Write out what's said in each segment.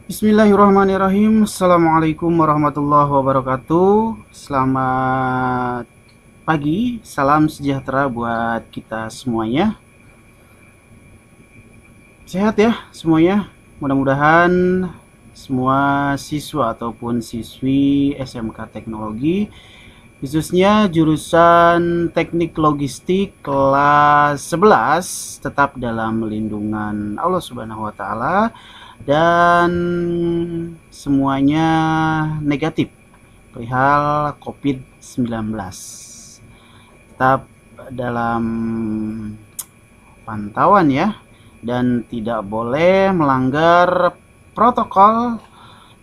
Bismillahirrahmanirrahim. Assalamualaikum warahmatullahi wabarakatuh. Selamat pagi, salam sejahtera buat kita semuanya. Sehat ya semuanya. Mudah-mudahan semua siswa ataupun siswi SMK Teknologi, khususnya jurusan Teknik Logistik kelas 11, tetap dalam lindungan Allah Subhanahu wa taala dan semuanya negatif perihal COVID-19. Tetap dalam pantauan ya, dan tidak boleh melanggar protokol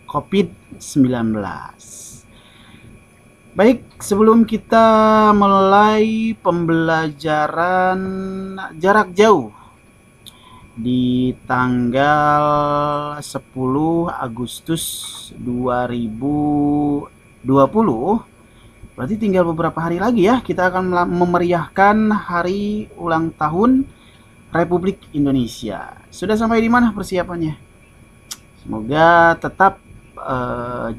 COVID-19. Baik, sebelum kita mulai pembelajaran jarak jauh di tanggal 10 Agustus 2020, berarti tinggal beberapa hari lagi ya kita akan memeriahkan hari ulang tahun Republik Indonesia. Sudah sampai di mana persiapannya? Semoga tetap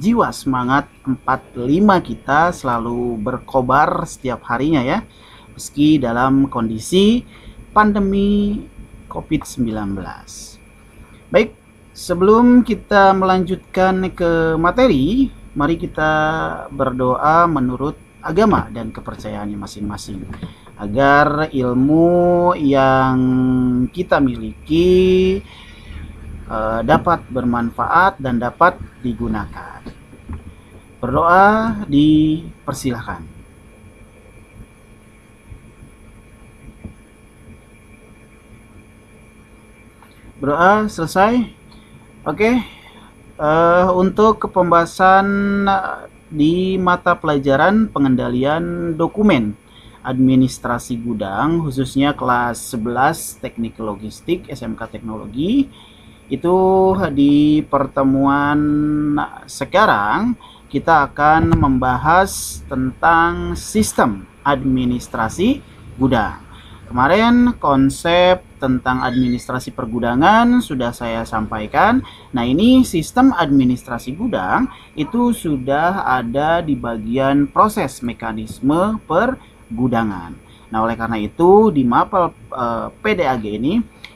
jiwa semangat 45 kita selalu berkobar setiap harinya ya, meski dalam kondisi pandemi COVID-19. Baik, sebelum kita melanjutkan ke materi, mari kita berdoa menurut agama dan kepercayaannya masing-masing, agar ilmu yang kita miliki dapat bermanfaat dan dapat digunakan. Berdoa dipersilahkan. Berdoa selesai. Oke. Untuk pembahasan di mata pelajaran pengendalian dokumen administrasi gudang, khususnya kelas 11 Teknik Logistik SMK Teknologi, itu di pertemuan sekarang kita akan membahas tentang sistem administrasi gudang. Kemarin konsep tentang administrasi pergudangan sudah saya sampaikan. Nah, ini sistem administrasi gudang itu sudah ada di bagian proses mekanisme pergudangan. Nah, oleh karena itu di mapel PDAG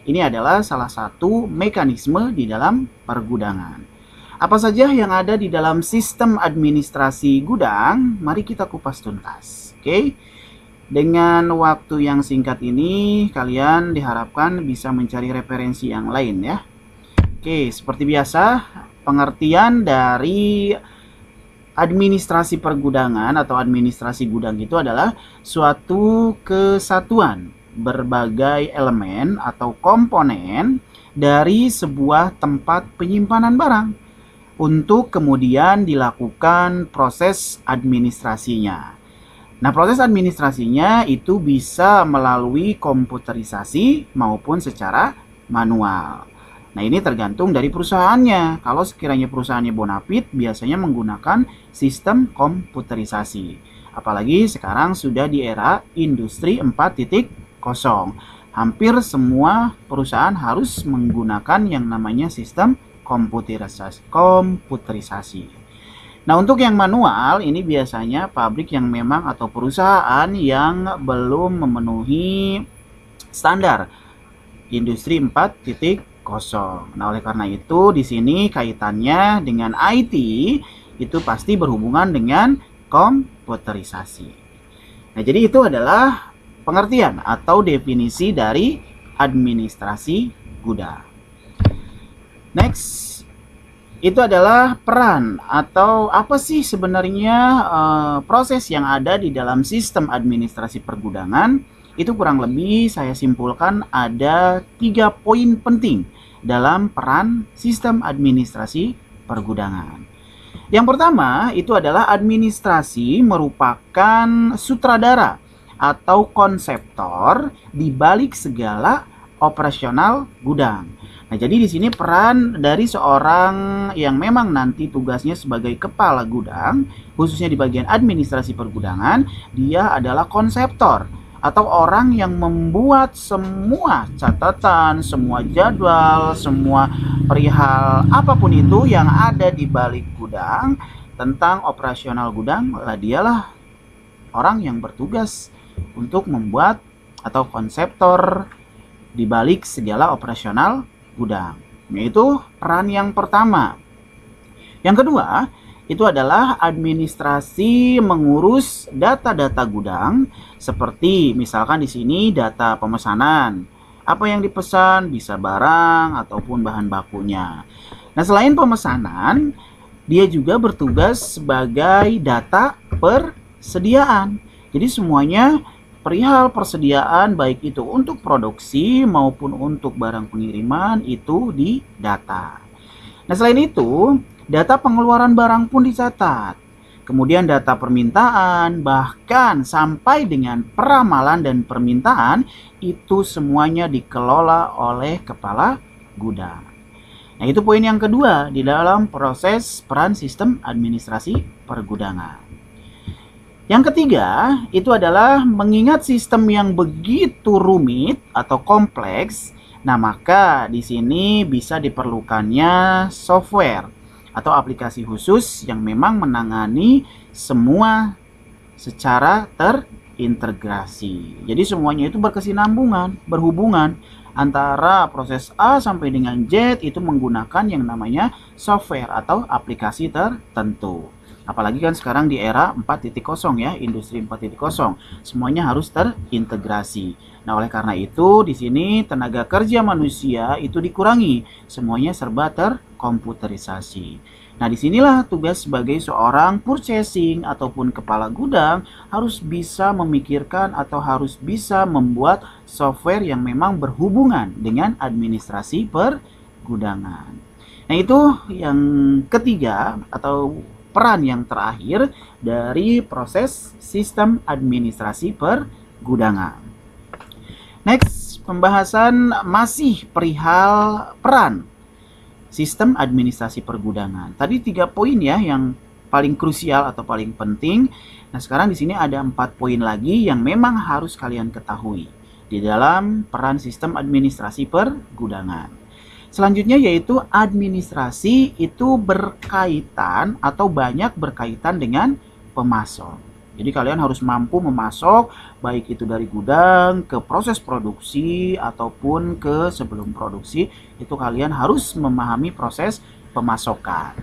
ini adalah salah satu mekanisme di dalam pergudangan. Apa saja yang ada di dalam sistem administrasi gudang? Mari kita kupas tuntas. Oke. Dengan waktu yang singkat ini, kalian diharapkan bisa mencari referensi yang lain ya. Oke, seperti biasa, pengertian dari administrasi pergudangan atau administrasi gudang itu adalah suatu kesatuan berbagai elemen atau komponen dari sebuah tempat penyimpanan barang untuk kemudian dilakukan proses administrasinya. Nah, proses administrasinya itu bisa melalui komputerisasi maupun secara manual. Nah, ini tergantung dari perusahaannya. Kalau sekiranya perusahaannya Bonafit, biasanya menggunakan sistem komputerisasi. Apalagi sekarang sudah di era industri 4.0. Hampir semua perusahaan harus menggunakan yang namanya sistem komputerisasi. Nah, untuk yang manual ini biasanya pabrik yang memang atau perusahaan yang belum memenuhi standar industri 4.0. Nah, oleh karena itu di sini kaitannya dengan IT itu pasti berhubungan dengan komputerisasi. Nah, jadi itu adalah pengertian atau definisi dari administrasi gudang. Next, itu adalah peran atau apa sih sebenarnya proses yang ada di dalam sistem administrasi pergudangan. Itu kurang lebih saya simpulkan ada 3 poin penting dalam peran sistem administrasi pergudangan. Yang pertama itu adalah administrasi merupakan sutradara atau konseptor di balik segala operasional gudang. Nah, jadi di sini peran dari seorang yang memang nanti tugasnya sebagai kepala gudang, khususnya di bagian administrasi pergudangan, dia adalah konseptor atau orang yang membuat semua catatan, semua jadwal, semua perihal apapun itu yang ada di balik gudang tentang operasional gudang, dialah orang yang bertugas untuk membuat atau konseptor di balik segala operasional gudang. Yaitu peran yang pertama. Yang kedua, itu adalah administrasi mengurus data-data gudang, seperti misalkan di sini data pemesanan. Apa yang dipesan, bisa barang ataupun bahan bakunya. Nah, selain pemesanan, dia juga bertugas sebagai data persediaan. Jadi semuanya perihal persediaan, baik itu untuk produksi maupun untuk barang pengiriman, itu didata. Nah, selain itu, data pengeluaran barang pun dicatat. Kemudian data permintaan, bahkan sampai dengan peramalan dan permintaan, itu semuanya dikelola oleh kepala gudang. Nah, itu poin yang kedua di dalam proses peran sistem administrasi pergudangan. Yang ketiga, itu adalah mengingat sistem yang begitu rumit atau kompleks. Nah, maka di sini bisa diperlukannya software atau aplikasi khusus yang memang menangani semua secara terintegrasi. Jadi semuanya itu berkesinambungan, berhubungan antara proses A sampai dengan Z itu menggunakan yang namanya software atau aplikasi tertentu. Apalagi kan sekarang di era 4.0 ya, industri 4.0, semuanya harus terintegrasi. Nah, oleh karena itu di sini tenaga kerja manusia itu dikurangi, semuanya serba terkomputerisasi. Nah, disinilah tugas sebagai seorang purchasing ataupun kepala gudang harus bisa memikirkan atau harus bisa membuat software yang memang berhubungan dengan administrasi pergudangan. Nah, itu yang ketiga atau peran yang terakhir dari proses sistem administrasi pergudangan. Next, pembahasan masih perihal peran sistem administrasi pergudangan. Tadi 3 poin ya yang paling krusial atau paling penting. Nah, sekarang di sini ada 4 poin lagi yang memang harus kalian ketahui di dalam peran sistem administrasi pergudangan. Selanjutnya yaitu administrasi itu berkaitan atau banyak berkaitan dengan pemasok. Jadi kalian harus mampu memasok baik itu dari gudang ke proses produksi ataupun ke sebelum produksi, itu kalian harus memahami proses pemasokan.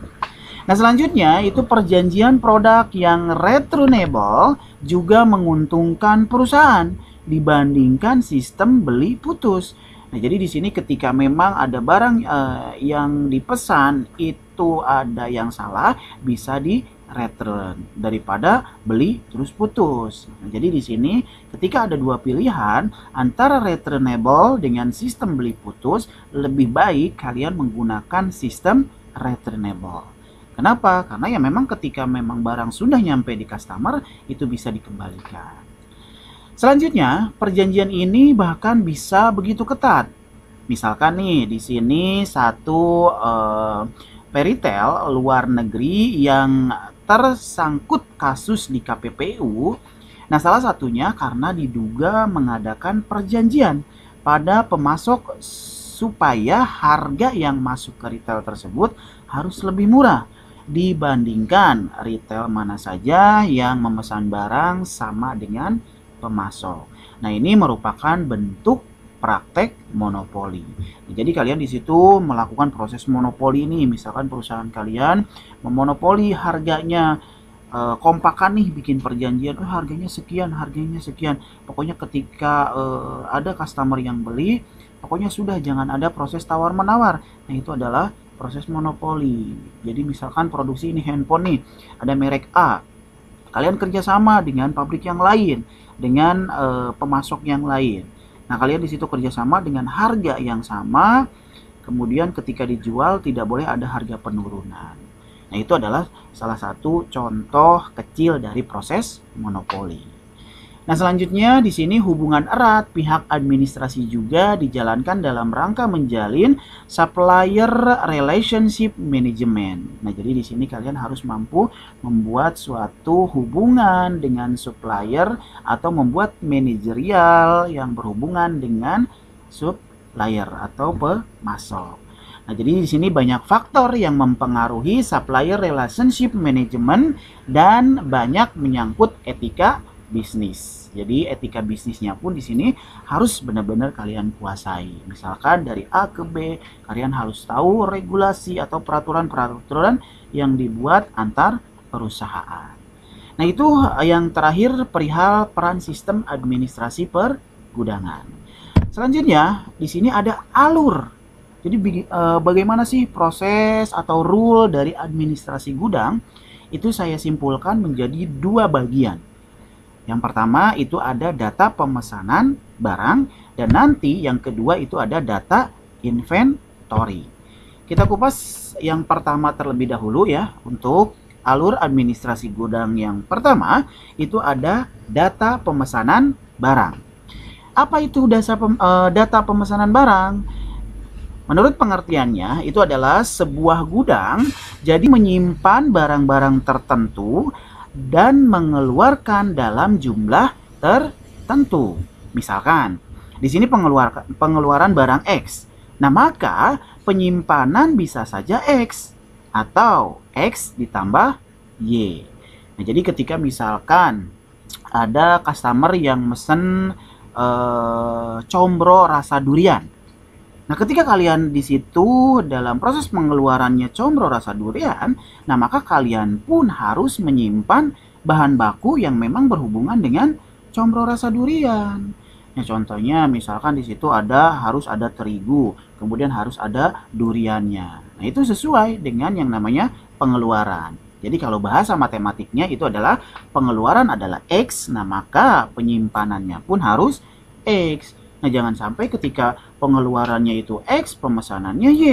Nah, selanjutnya itu perjanjian produk yang returnable juga menguntungkan perusahaan dibandingkan sistem beli putus. Nah, jadi di sini ketika memang ada barang yang dipesan itu ada yang salah, bisa di return daripada beli terus putus. Nah, jadi di sini ketika ada 2 pilihan antara returnable dengan sistem beli putus, lebih baik kalian menggunakan sistem returnable. Kenapa? Karena ya memang ketika memang barang sudah nyampe di customer itu bisa dikembalikan. Selanjutnya, perjanjian ini bahkan bisa begitu ketat. Misalkan nih di sini satu peritel luar negeri yang tersangkut kasus di KPPU. Nah, salah satunya karena diduga mengadakan perjanjian pada pemasok supaya harga yang masuk ke retail tersebut harus lebih murah dibandingkan retail mana saja yang memesan barang sama dengan pemasok. Nah, ini merupakan bentuk praktek monopoli. Jadi kalian di situ melakukan proses monopoli ini. Misalkan perusahaan kalian memonopoli harganya, kompakan nih bikin perjanjian, harganya sekian, harganya sekian. Pokoknya ketika ada customer yang beli, pokoknya sudah jangan ada proses tawar-menawar. Nah, itu adalah proses monopoli. Jadi misalkan produksi ini handphone nih, ada merek A. Kalian kerjasama dengan pabrik yang lain, dengan pemasok yang lain. Nah, kalian di situ kerjasama dengan harga yang sama, kemudian ketika dijual tidak boleh ada harga penurunan. Nah, itu adalah salah satu contoh kecil dari proses monopoli. Nah, selanjutnya di sini hubungan erat pihak administrasi juga dijalankan dalam rangka menjalin supplier relationship management. Nah, jadi di sini kalian harus mampu membuat suatu hubungan dengan supplier atau membuat manajerial yang berhubungan dengan supplier atau pemasok. Nah, jadi di sini banyak faktor yang mempengaruhi supplier relationship management dan banyak menyangkut etika bisnis. Jadi etika bisnisnya pun di sini harus benar-benar kalian kuasai. Misalkan dari A ke B, kalian harus tahu regulasi atau peraturan-peraturan yang dibuat antar perusahaan. Nah, itu yang terakhir perihal peran sistem administrasi pergudangan. Selanjutnya, di sini ada alur. Jadi bagaimana sih proses atau rule dari administrasi gudang? Itu saya simpulkan menjadi dua bagian. Yang pertama itu ada data pemesanan barang, dan nanti yang kedua itu ada data inventory. Kita kupas yang pertama terlebih dahulu ya. Untuk alur administrasi gudang yang pertama itu ada data pemesanan barang. Apa itu data pemesanan barang? Menurut pengertiannya itu adalah sebuah gudang jadi menyimpan barang-barang tertentu dan mengeluarkan dalam jumlah tertentu. Misalkan, di sini pengeluaran barang X. Nah, maka penyimpanan bisa saja X atau X ditambah Y. Nah, jadi ketika misalkan ada customer yang mesen combro rasa durian. Nah, ketika kalian di situ dalam proses pengeluarannya combro rasa durian, nah maka kalian pun harus menyimpan bahan baku yang memang berhubungan dengan combro rasa durian. Nah, contohnya misalkan di situ harus ada terigu, kemudian harus ada duriannya. Nah, itu sesuai dengan yang namanya pengeluaran. Jadi kalau bahasa matematiknya itu adalah pengeluaran adalah X, nah maka penyimpanannya pun harus X. Nah, jangan sampai ketika pengeluarannya itu X, pemesanannya Y.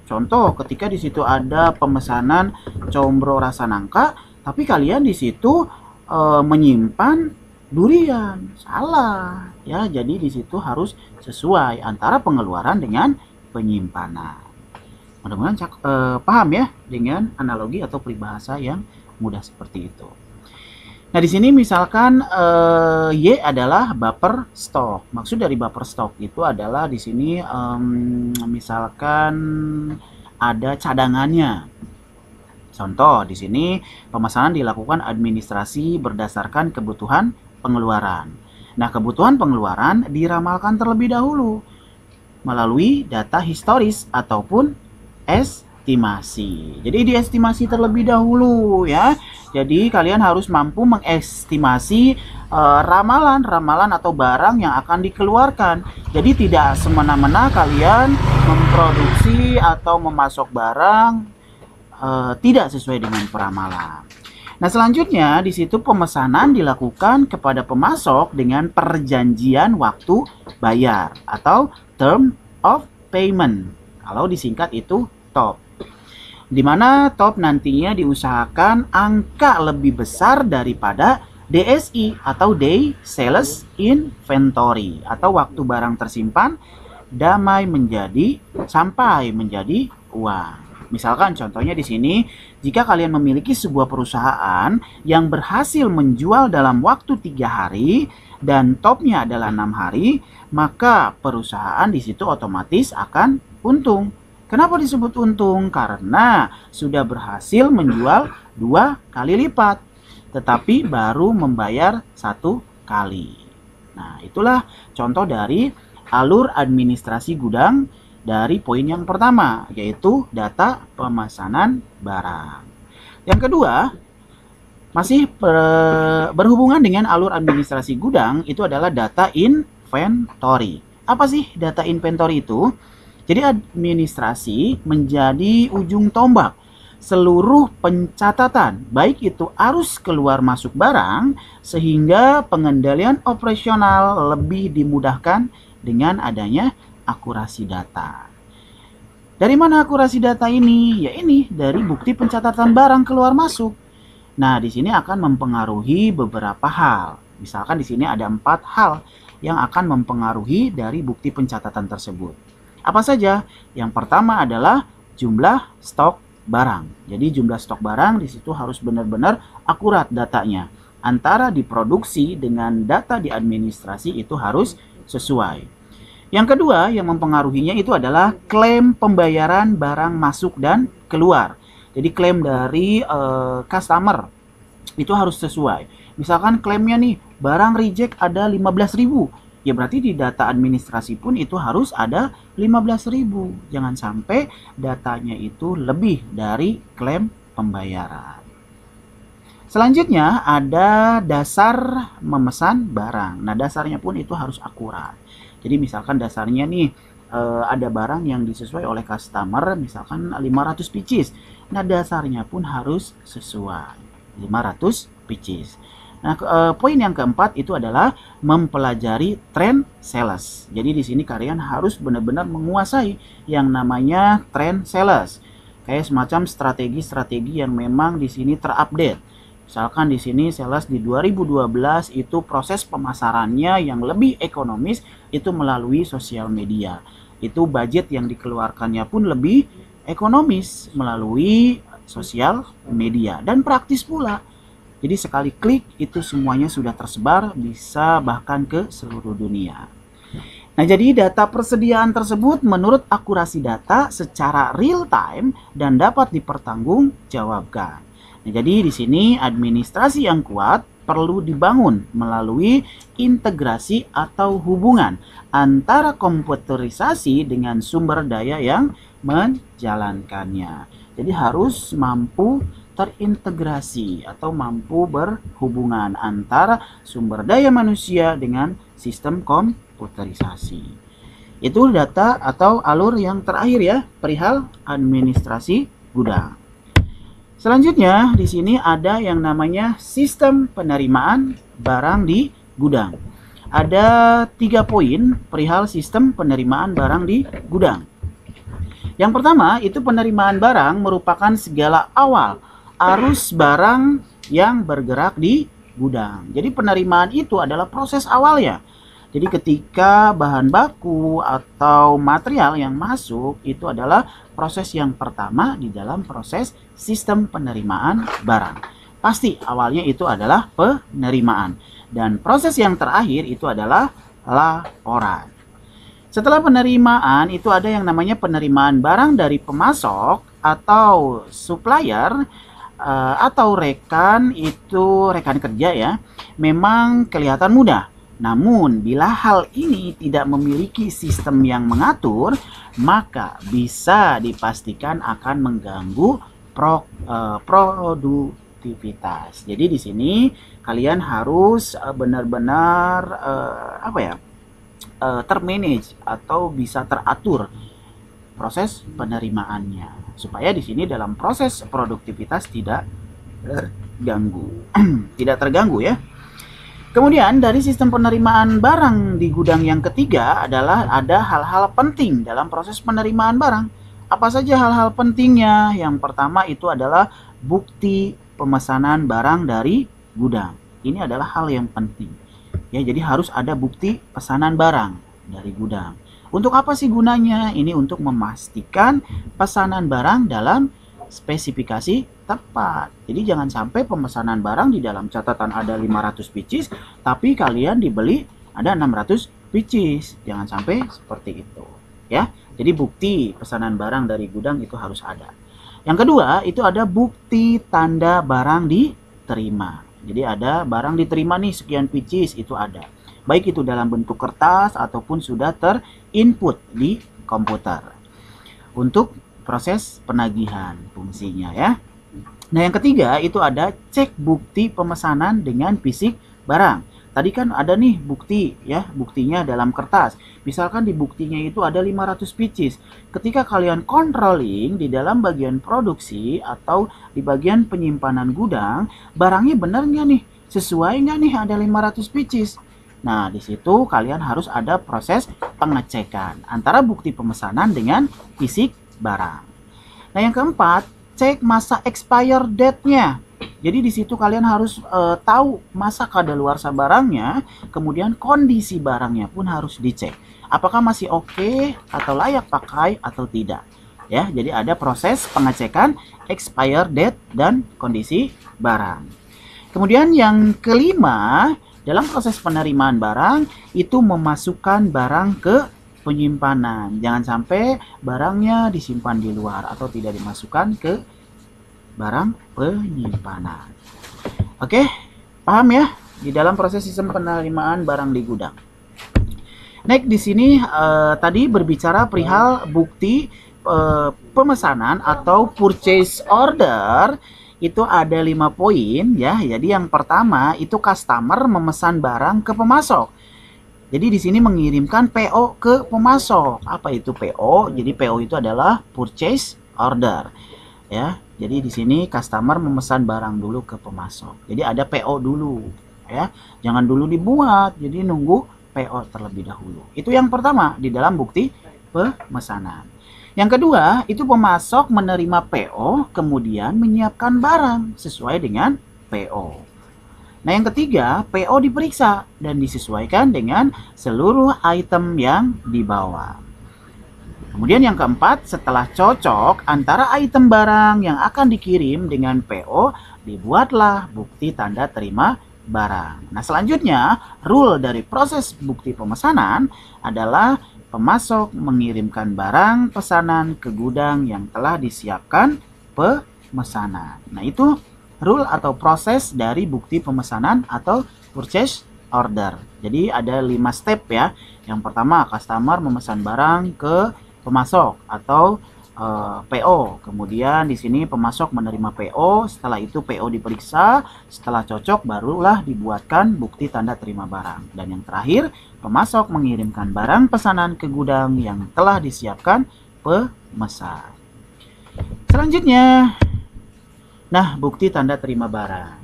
Contoh, ketika di situ ada pemesanan combro rasa nangka, tapi kalian di situ menyimpan durian. Salah, ya. Jadi di situ harus sesuai antara pengeluaran dengan penyimpanan. Mudah-mudahan paham ya dengan analogi atau peribahasa yang mudah seperti itu. Nah, di sini misalkan Y adalah buffer stock. Maksud dari buffer stock itu adalah di sini misalkan ada cadangannya. Contoh, di sini pemesanan dilakukan administrasi berdasarkan kebutuhan pengeluaran. Nah, kebutuhan pengeluaran diramalkan terlebih dahulu melalui data historis ataupun estimasi. Jadi diestimasi terlebih dahulu ya. Jadi kalian harus mampu mengestimasi ramalan-ramalan atau barang yang akan dikeluarkan. Jadi tidak semena-mena kalian memproduksi atau memasok barang tidak sesuai dengan peramalan. Nah, selanjutnya di situ pemesanan dilakukan kepada pemasok dengan perjanjian waktu bayar atau term of payment. Kalau disingkat itu TOP. Di mana TOP nantinya diusahakan angka lebih besar daripada DSI atau Day Sales Inventory atau waktu barang tersimpan sampai menjadi uang. Misalkan contohnya di sini, jika kalian memiliki sebuah perusahaan yang berhasil menjual dalam waktu 3 hari dan topnya adalah 6 hari, maka perusahaan di situ otomatis akan untung. Kenapa disebut untung? Karena sudah berhasil menjual 2 kali lipat, tetapi baru membayar 1 kali. Nah, itulah contoh dari alur administrasi gudang dari poin yang pertama, yaitu data pemesanan barang. Yang kedua, masih berhubungan dengan alur administrasi gudang, itu adalah data inventory. Apa sih data inventory itu? Jadi administrasi menjadi ujung tombak seluruh pencatatan, baik itu arus keluar masuk barang, sehingga pengendalian operasional lebih dimudahkan dengan adanya akurasi data. Dari mana akurasi data ini? Ya ini dari bukti pencatatan barang keluar masuk. Nah, di sini akan mempengaruhi beberapa hal. Misalkan di sini ada 4 hal yang akan mempengaruhi dari bukti pencatatan tersebut. Apa saja? Yang pertama adalah jumlah stok barang. Jadi jumlah stok barang di situ harus benar-benar akurat datanya. Antara diproduksi dengan data di administrasi itu harus sesuai. Yang kedua yang mempengaruhinya itu adalah klaim pembayaran barang masuk dan keluar. Jadi klaim dari customer itu harus sesuai. Misalkan klaimnya nih barang reject ada 15.000, ya berarti di data administrasi pun itu harus ada 15.000. Jangan sampai datanya itu lebih dari klaim pembayaran. Selanjutnya ada dasar memesan barang. Nah, dasarnya pun itu harus akurat. Jadi misalkan dasarnya nih ada barang yang disesuai oleh customer, misalkan 500 pieces. Nah, dasarnya pun harus sesuai 500 pieces. Nah, poin yang keempat itu adalah mempelajari trend sales. Jadi di sini kalian harus benar-benar menguasai yang namanya trend sales. Kayak semacam strategi-strategi yang memang di sini terupdate. Misalkan di sini sales di 2012 itu proses pemasarannya yang lebih ekonomis itu melalui sosial media. Itu budget yang dikeluarkannya pun lebih ekonomis melalui sosial media dan praktis pula. Jadi sekali klik itu semuanya sudah tersebar, bisa bahkan ke seluruh dunia. Nah, jadi data persediaan tersebut menurut akurasi data secara real time dan dapat dipertanggungjawabkan. Nah, jadi di sini administrasi yang kuat perlu dibangun melalui integrasi atau hubungan antara komputerisasi dengan sumber daya yang menjalankannya. Jadi harus mampu terintegrasi atau mampu berhubungan antara sumber daya manusia dengan sistem komputerisasi. Itu data atau alur yang terakhir ya, perihal administrasi gudang. Selanjutnya di sini ada yang namanya sistem penerimaan barang di gudang. Ada 3 poin perihal sistem penerimaan barang di gudang. Yang pertama itu penerimaan barang merupakan segala awal arus barang yang bergerak di gudang. Jadi penerimaan itu adalah proses awalnya. Jadi ketika bahan baku atau material yang masuk itu adalah proses yang pertama di dalam proses sistem penerimaan barang. Pasti awalnya itu adalah penerimaan. Dan proses yang terakhir itu adalah laporan. Setelah penerimaan itu ada yang namanya penerimaan barang dari pemasok atau supplier atau rekan, itu rekan kerja ya. Memang kelihatan mudah. Namun, bila hal ini tidak memiliki sistem yang mengatur, maka bisa dipastikan akan mengganggu produktivitas. Jadi di sini kalian harus benar-benar termanage atau bisa teratur proses penerimaannya supaya di sini dalam proses produktivitas tidak terganggu ya. Kemudian dari sistem penerimaan barang di gudang yang ketiga adalah ada hal-hal penting dalam proses penerimaan barang. Apa saja hal-hal pentingnya? Yang pertama itu adalah bukti pemesanan barang dari gudang. Ini adalah hal yang penting. Ya, jadi harus ada bukti pesanan barang dari gudang. Untuk apa sih gunanya? Ini untuk memastikan pesanan barang dalam spesifikasi tepat. Jadi jangan sampai pemesanan barang di dalam catatan ada 500 pieces, tapi kalian dibeli ada 600 pieces. Jangan sampai seperti itu. Ya, jadi bukti pesanan barang dari gudang itu harus ada. Yang kedua, itu ada bukti tanda barang diterima. Jadi ada barang diterima nih sekian pieces itu ada. Baik itu dalam bentuk kertas ataupun sudah terinput di komputer. Untuk proses penagihan fungsinya ya. Nah, yang ketiga itu ada cek bukti pemesanan dengan fisik barang. Tadi kan ada nih bukti ya, buktinya dalam kertas. Misalkan di buktinya itu ada 500 pieces. Ketika kalian controlling di dalam bagian produksi atau di bagian penyimpanan gudang, barangnya benar nggak nih? Sesuai nggak nih ada 500 pieces? Nah, di situ kalian harus ada proses pengecekan antara bukti pemesanan dengan fisik barang. Nah, yang keempat, cek masa expire date-nya. Jadi di situ kalian harus tahu masa kadaluarsa barangnya, kemudian kondisi barangnya pun harus dicek. Apakah masih oke atau layak pakai atau tidak. Ya, jadi ada proses pengecekan expire date dan kondisi barang. Kemudian yang kelima, dalam proses penerimaan barang itu memasukkan barang ke penyimpanan. Jangan sampai barangnya disimpan di luar atau tidak dimasukkan ke barang penyimpanan. Oke, paham ya di dalam proses sistem penerimaan barang di gudang. Next di sini tadi berbicara perihal bukti pemesanan atau purchase order. Itu ada 5 poin ya. Jadi yang pertama itu customer memesan barang ke pemasok. Jadi di sini mengirimkan PO ke pemasok. Apa itu PO? Jadi PO itu adalah purchase order. Ya. Jadi di sini customer memesan barang dulu ke pemasok. Jadi ada PO dulu, ya. Jangan dulu dibuat. Jadi nunggu PO terlebih dahulu. Itu yang pertama di dalam bukti pemesanan. Yang kedua, itu pemasok menerima PO kemudian menyiapkan barang sesuai dengan PO. Nah, yang ketiga, PO diperiksa dan disesuaikan dengan seluruh item yang dibawa. Kemudian yang keempat, setelah cocok antara item barang yang akan dikirim dengan PO, dibuatlah bukti tanda terima barang. Nah, selanjutnya, rule dari proses bukti pemesanan adalah pemasok mengirimkan barang pesanan ke gudang yang telah disiapkan pemesanan. Nah, itu rule atau proses dari bukti pemesanan atau purchase order. Jadi ada 5 step ya. Yang pertama, customer memesan barang ke pemasok atau PO. Kemudian di sini pemasok menerima PO, setelah itu PO diperiksa, setelah cocok barulah dibuatkan bukti tanda terima barang. Dan yang terakhir, pemasok mengirimkan barang pesanan ke gudang yang telah disiapkan pemesan. Selanjutnya, nah, bukti tanda terima barang.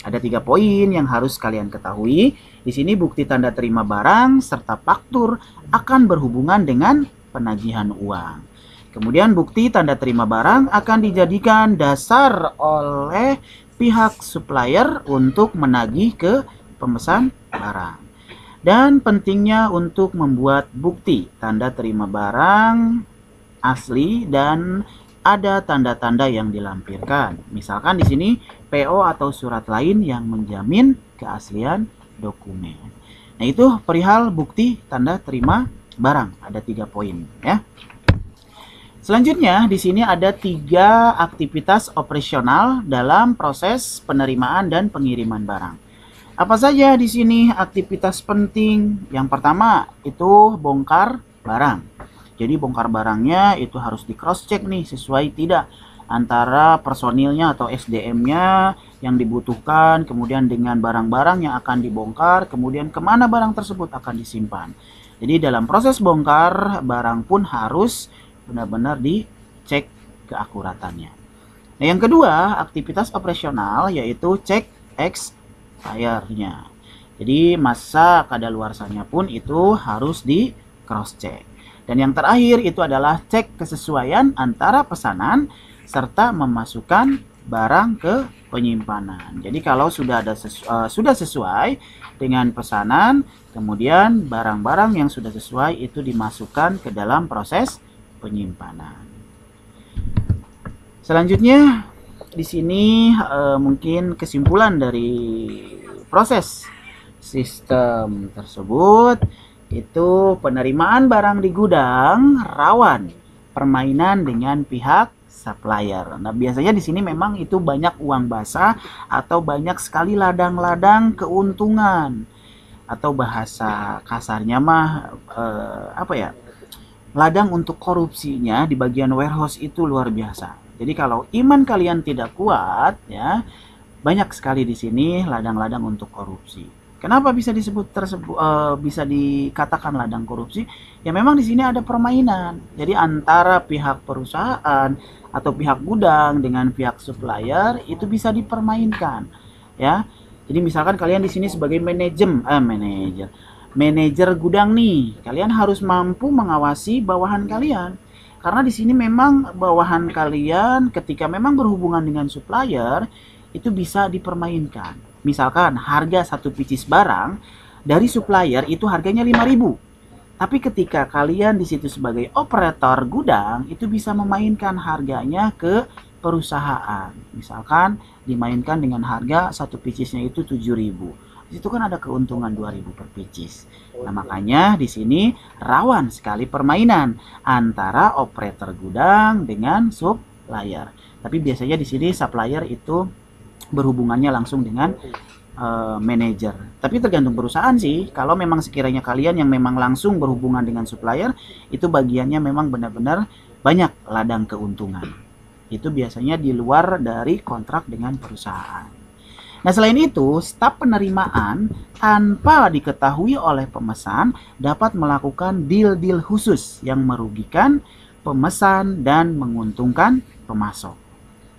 Ada 3 poin yang harus kalian ketahui. Di sini bukti tanda terima barang serta faktur akan berhubungan dengan penagihan uang. Kemudian bukti tanda terima barang akan dijadikan dasar oleh pihak supplier untuk menagih ke pemesan barang. Dan pentingnya untuk membuat bukti tanda terima barang asli dan ada tanda-tanda yang dilampirkan. Misalkan di sini PO atau surat lain yang menjamin keaslian dokumen. Nah, itu perihal bukti tanda terima barang. Ada 3 poin ya. Selanjutnya di sini ada 3 aktivitas operasional dalam proses penerimaan dan pengiriman barang. Apa saja di sini aktivitas penting? Yang pertama itu bongkar barang. Jadi bongkar barangnya itu harus di cross check nih sesuai tidak antara personilnya atau SDM-nya yang dibutuhkan, kemudian dengan barang-barang yang akan dibongkar, kemudian kemana barang tersebut akan disimpan. Jadi dalam proses bongkar barang pun harus benar-benar dicek keakuratannya. Nah, yang kedua aktivitas operasional yaitu cek expire-nya. Jadi masa kadaluarsanya pun itu harus di cross check. Dan yang terakhir itu adalah cek kesesuaian antara pesanan serta memasukkan barang ke penyimpanan. Jadi kalau sudah sesuai dengan pesanan, kemudian barang-barang yang sudah sesuai itu dimasukkan ke dalam proses penyimpanan. Selanjutnya di sini mungkin kesimpulan dari proses sistem tersebut itu penerimaan barang di gudang rawan permainan dengan pihak supplier. Nah, biasanya di sini memang itu banyak uang basah atau banyak sekali ladang-ladang keuntungan atau bahasa kasarnya mah ladang untuk korupsinya di bagian warehouse itu luar biasa. Jadi kalau iman kalian tidak kuat ya, banyak sekali di sini ladang-ladang untuk korupsi. Kenapa bisa bisa dikatakan ladang korupsi? Ya memang di sini ada permainan. Jadi antara pihak perusahaan atau pihak gudang dengan pihak supplier itu bisa dipermainkan, ya. Jadi misalkan kalian di sini sebagai manajer gudang nih, kalian harus mampu mengawasi bawahan kalian. Karena di sini memang bawahan kalian ketika memang berhubungan dengan supplier, itu bisa dipermainkan. Misalkan harga satu pieces barang dari supplier itu harganya 5.000. Tapi ketika kalian di situ sebagai operator gudang itu bisa memainkan harganya ke perusahaan. Misalkan dimainkan dengan harga satu piecesnya itu 7.000. Di situ kan ada keuntungan 2.000 per pieces. Nah, makanya di sini rawan sekali permainan antara operator gudang dengan supplier. Tapi biasanya di sini supplier itu berhubungannya langsung dengan manajer. Tapi tergantung perusahaan sih. Kalau memang sekiranya kalian yang memang langsung berhubungan dengan supplier, itu bagiannya memang benar-benar banyak ladang keuntungan. Itu biasanya di luar dari kontrak dengan perusahaan. Nah, selain itu, staf penerimaan tanpa diketahui oleh pemesan dapat melakukan deal-deal khusus yang merugikan pemesan dan menguntungkan pemasok.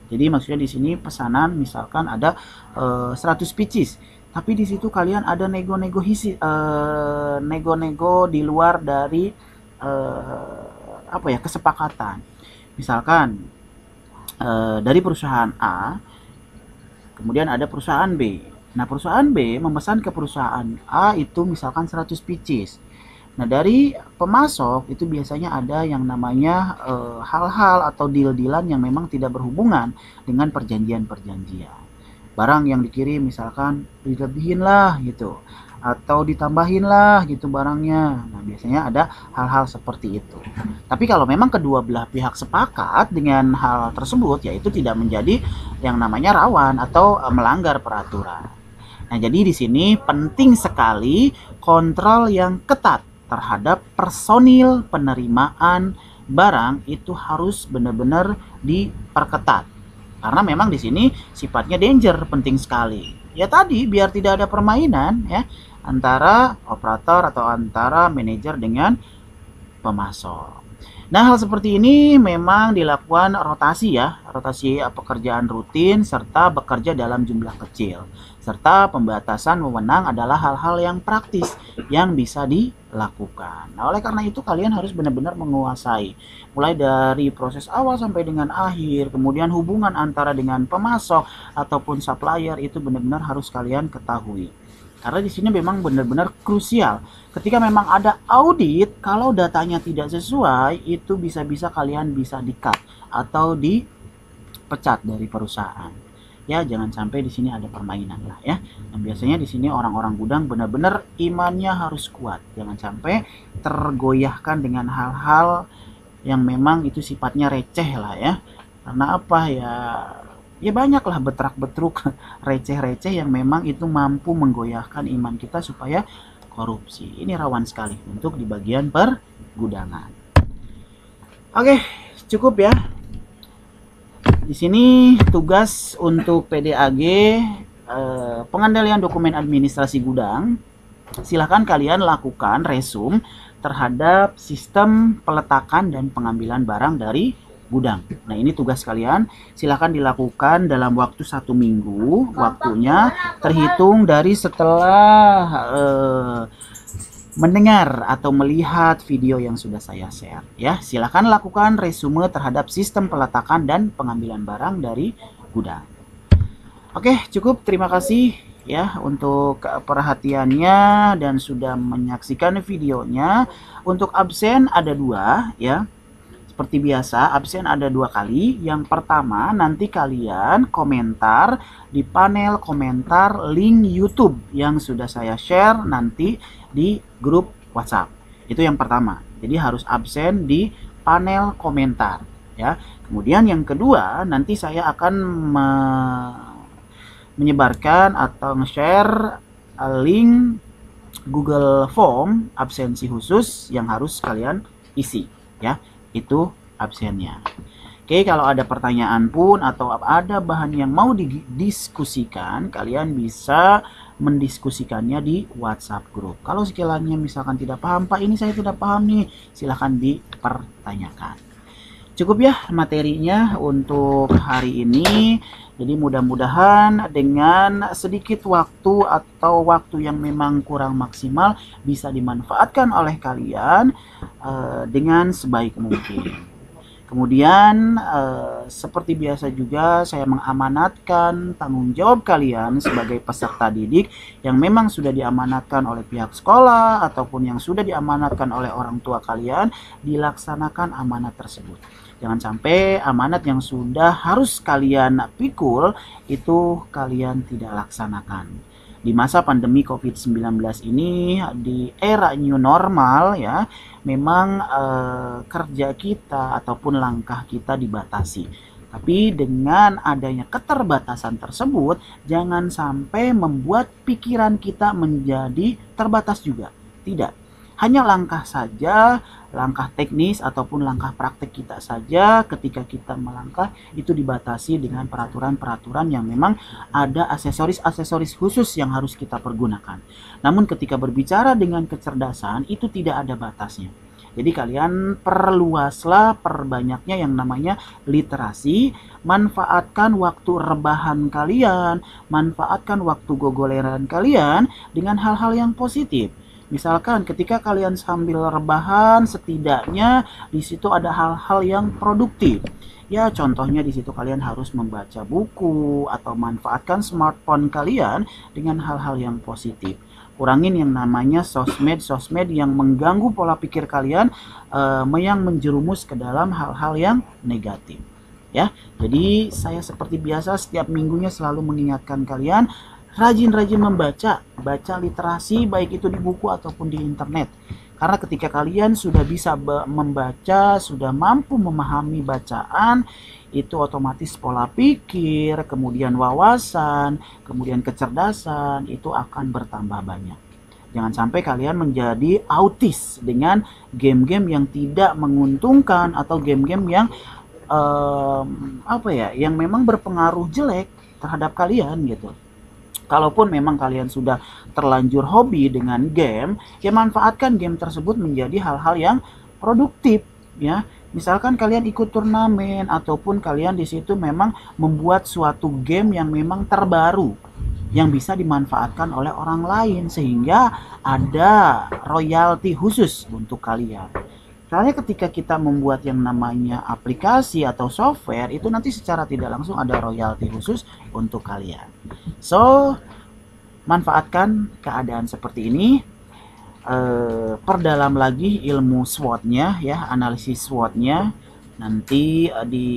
Jadi maksudnya di sini pesanan misalkan ada 100 pieces, tapi di situ kalian ada nego-nego di luar dari kesepakatan. Misalkan dari perusahaan A, kemudian ada perusahaan B. Nah, perusahaan B memesan ke perusahaan A itu misalkan 100 pieces. Nah, dari pemasok itu biasanya ada yang namanya hal-hal atau deal-dealan yang memang tidak berhubungan dengan perjanjian-perjanjian. Barang yang dikirim misalkan dilebihin lah gitu, atau ditambahin lah gitu barangnya. Nah, biasanya ada hal-hal seperti itu. Tapi kalau memang kedua belah pihak sepakat dengan hal tersebut, yaitu tidak menjadi yang namanya rawan atau melanggar peraturan. Nah, jadi di sini penting sekali kontrol yang ketat terhadap personil penerimaan barang itu harus benar-benar diperketat. Karena memang di sini sifatnya danger, penting sekali. Ya tadi biar tidak ada permainan ya antara operator atau antara manajer dengan pemasok. Nah, hal seperti ini memang dilakukan rotasi pekerjaan rutin serta bekerja dalam jumlah kecil. Serta pembatasan wewenang adalah hal-hal yang praktis yang bisa dilakukan. Nah, oleh karena itu kalian harus benar-benar menguasai mulai dari proses awal sampai dengan akhir, kemudian hubungan antara dengan pemasok ataupun supplier itu benar-benar harus kalian ketahui. Karena di sini memang benar-benar krusial. Ketika memang ada audit, kalau datanya tidak sesuai, itu bisa-bisa kalian bisa di-cut atau dipecat dari perusahaan. Ya, jangan sampai di sini ada permainan lah ya. Dan biasanya di sini orang-orang gudang benar-benar imannya harus kuat. Jangan sampai tergoyahkan dengan hal-hal yang memang itu sifatnya receh lah ya. Karena apa ya? Ya banyaklah betrak-betruk receh-receh yang memang itu mampu menggoyahkan iman kita supaya korupsi. Ini rawan sekali untuk di bagian pergudangan. Oke, cukup ya. Di sini tugas untuk PDAG pengendalian dokumen administrasi gudang. Silahkan kalian lakukan resume terhadap sistem peletakan dan pengambilan barang dari gudang. Nah, ini tugas kalian. Silahkan dilakukan dalam waktu 1 minggu. Waktunya terhitung dari setelah mendengar atau melihat video yang sudah saya share. Ya, silahkan lakukan resume terhadap sistem peletakan dan pengambilan barang dari gudang. Oke, cukup. Terima kasih ya untuk perhatiannya dan sudah menyaksikan videonya. Untuk absen ada 2 ya. Seperti biasa, absen ada 2 kali. Yang pertama, nanti kalian komentar di panel komentar link YouTube yang sudah saya share nanti di grup WhatsApp. Itu yang pertama. Jadi harus absen di panel komentar ya. Kemudian yang kedua, nanti saya akan menyebarkan atau nge-share link Google Form absensi khusus yang harus kalian isi ya. Itu absennya. Oke, kalau ada pertanyaan pun atau ada bahan yang mau didiskusikan, kalian bisa mendiskusikannya di WhatsApp grup. Kalau sekiranya misalkan tidak paham, Pak, ini saya tidak paham nih, silahkan dipertanyakan. Cukup ya materinya untuk hari ini. Jadi mudah-mudahan dengan sedikit waktu atau waktu yang memang kurang maksimal bisa dimanfaatkan oleh kalian dengan sebaik mungkin. Kemudian seperti biasa juga saya mengamanatkan tanggung jawab kalian sebagai peserta didik yang memang sudah diamanatkan oleh pihak sekolah ataupun yang sudah diamanatkan oleh orang tua kalian, dilaksanakan amanat tersebut. Jangan sampai amanat yang sudah harus kalian pikul itu kalian tidak laksanakan. Di masa pandemi COVID-19 ini, di era new normal ya, memang kerja kita ataupun langkah kita dibatasi. Tapi dengan adanya keterbatasan tersebut, jangan sampai membuat pikiran kita menjadi terbatas juga. Tidak. Hanya langkah saja, langkah teknis ataupun langkah praktek kita saja ketika kita melangkah itu dibatasi dengan peraturan-peraturan yang memang ada aksesoris-aksesoris khusus yang harus kita pergunakan. Namun ketika berbicara dengan kecerdasan itu tidak ada batasnya. Jadi kalian perluaslah, perbanyaknya yang namanya literasi, manfaatkan waktu rebahan kalian, manfaatkan waktu gogoleran kalian dengan hal-hal yang positif. Misalkan ketika kalian sambil rebahan, setidaknya di situ ada hal-hal yang produktif. Ya, contohnya di situ kalian harus membaca buku atau manfaatkan smartphone kalian dengan hal-hal yang positif. Kurangin yang namanya sosmed yang mengganggu pola pikir kalian, yang menjerumus ke dalam hal-hal yang negatif. Ya, jadi saya seperti biasa setiap minggunya selalu mengingatkan kalian rajin-rajin baca literasi baik itu di buku ataupun di internet. Karena ketika kalian sudah bisa membaca, sudah mampu memahami bacaan, itu otomatis pola pikir, kemudian wawasan, kemudian kecerdasan itu akan bertambah banyak. Jangan sampai kalian menjadi autis dengan game-game yang tidak menguntungkan atau game-game yang yang memang berpengaruh jelek terhadap kalian gitu. Kalaupun memang kalian sudah terlanjur hobi dengan game, ya manfaatkan game tersebut menjadi hal-hal yang produktif ya. Misalkan kalian ikut turnamen ataupun kalian di situ memang membuat suatu game yang memang terbaru yang bisa dimanfaatkan oleh orang lain sehingga ada royalti khusus untuk kalian. Soalnya ketika kita membuat yang namanya aplikasi atau software itu nanti secara tidak langsung ada royalti khusus untuk kalian. So, manfaatkan keadaan seperti ini, perdalam lagi ilmu SWOT-nya ya, analisis SWOT-nya. Nanti di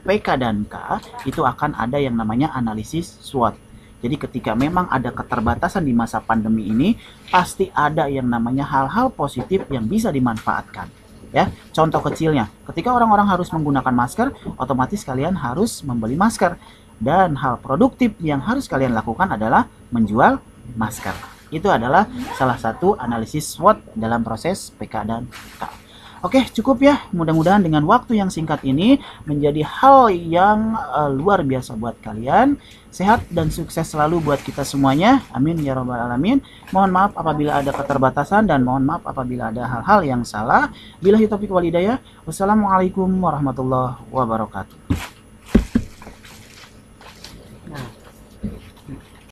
PK dan K itu akan ada yang namanya analisis SWOT. Jadi ketika memang ada keterbatasan di masa pandemi ini, pasti ada yang namanya hal-hal positif yang bisa dimanfaatkan. Ya, contoh kecilnya, ketika orang-orang harus menggunakan masker, otomatis kalian harus membeli masker. Dan hal produktif yang harus kalian lakukan adalah menjual masker. Itu adalah salah satu analisis SWOT dalam proses PK dan K. Oke, cukup ya. Mudah-mudahan dengan waktu yang singkat ini menjadi hal yang luar biasa buat kalian. Sehat dan sukses selalu buat kita semuanya. Amin ya rabbal alamin. Mohon maaf apabila ada keterbatasan dan mohon maaf apabila ada hal-hal yang salah. Billahi taufiq wal hidayah. Wassalamualaikum warahmatullahi wabarakatuh.